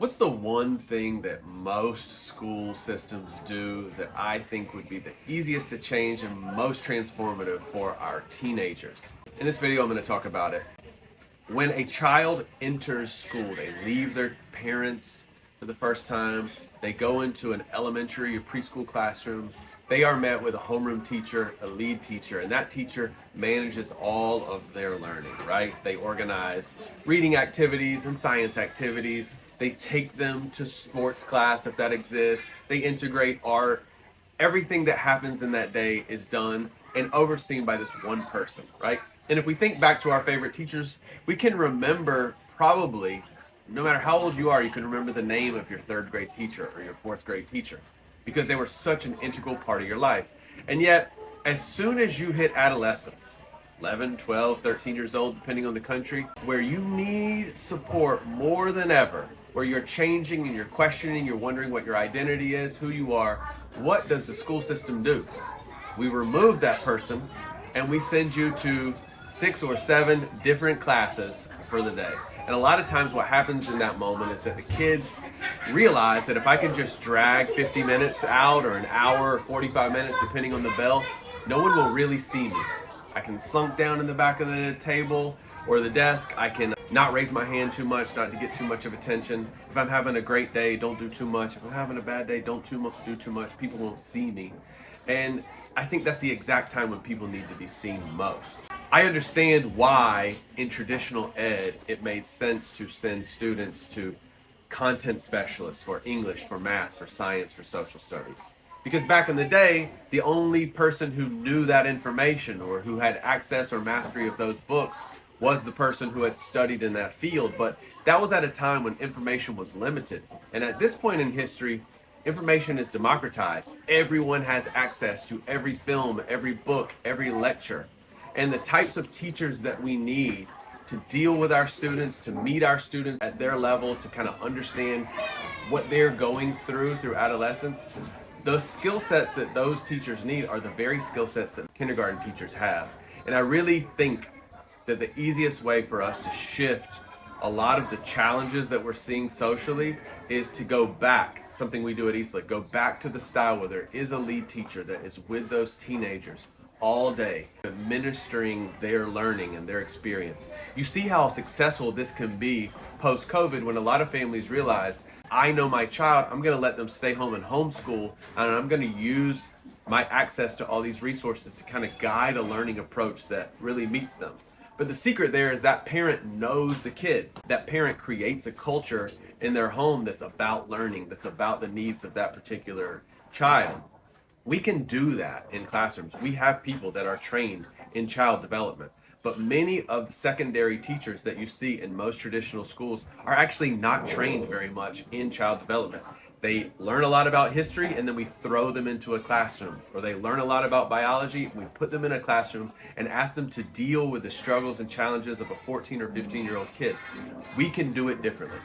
What's the one thing that most school systems do that I think would be the easiest to change and most transformative for our teenagers? In this video, I'm going to talk about it. When a child enters school, they leave their parents for the first time, they go into an elementary or preschool classroom, they are met with a homeroom teacher, a lead teacher, and that teacher manages all of their learning, right? They organize reading activities and science activities. They take them to sports class if that exists. They integrate art. Everything that happens in that day is done and overseen by this one person, right? And if we think back to our favorite teachers, we can remember probably, no matter how old you are, you can remember the name of your third grade teacher or your fourth grade teacher because they were such an integral part of your life. And yet, as soon as you hit adolescence, 11, 12, 13 years old, depending on the country, where you need support more than ever, where you're changing and you're questioning, you're wondering what your identity is, who you are, what does the school system do? We remove that person and we send you to 6 or 7 different classes for the day. And a lot of times what happens in that moment is that the kids realize that if I can just drag 50 minutes out or an hour or 45 minutes, depending on the bell, no one will really see me. I can slunk down in the back of the table or the desk. I can not raise my hand too much, not to get too much of attention. If I'm having a great day, don't do too much. If I'm having a bad day, don't do too much. People won't see me. And I think that's the exact time when people need to be seen most. I understand why in traditional ed it made sense to send students to content specialists for English, for math, for science, for social studies. Because back in the day, the only person who knew that information or who had access or mastery of those books was the person who had studied in that field. But that was at a time when information was limited. And at this point in history, information is democratized. Everyone has access to every film, every book, every lecture. And the types of teachers that we need to deal with our students, to meet our students at their level, to kind of understand what they're going through adolescence, the skill sets that those teachers need are the very skill sets that kindergarten teachers have. And I really think that the easiest way for us to shift a lot of the challenges that we're seeing socially is to go back, something we do at Eastlick, go back to the style where there is a lead teacher that is with those teenagers all day, administering their learning and their experience. You see how successful this can be post-COVID when a lot of families realize, I know my child, I'm going to let them stay home and homeschool, and I'm going to use my access to all these resources to kind of guide a learning approach that really meets them. But the secret there is that parent knows the kid. That parent creates a culture in their home that's about learning, that's about the needs of that particular child. We can do that in classrooms. We have people that are trained in child development. But many of the secondary teachers that you see in most traditional schools are actually not trained very much in child development. They learn a lot about history and then we throw them into a classroom. Or they learn a lot about biology, we put them in a classroom and ask them to deal with the struggles and challenges of a 14 or 15-year-old kid. We can do it differently.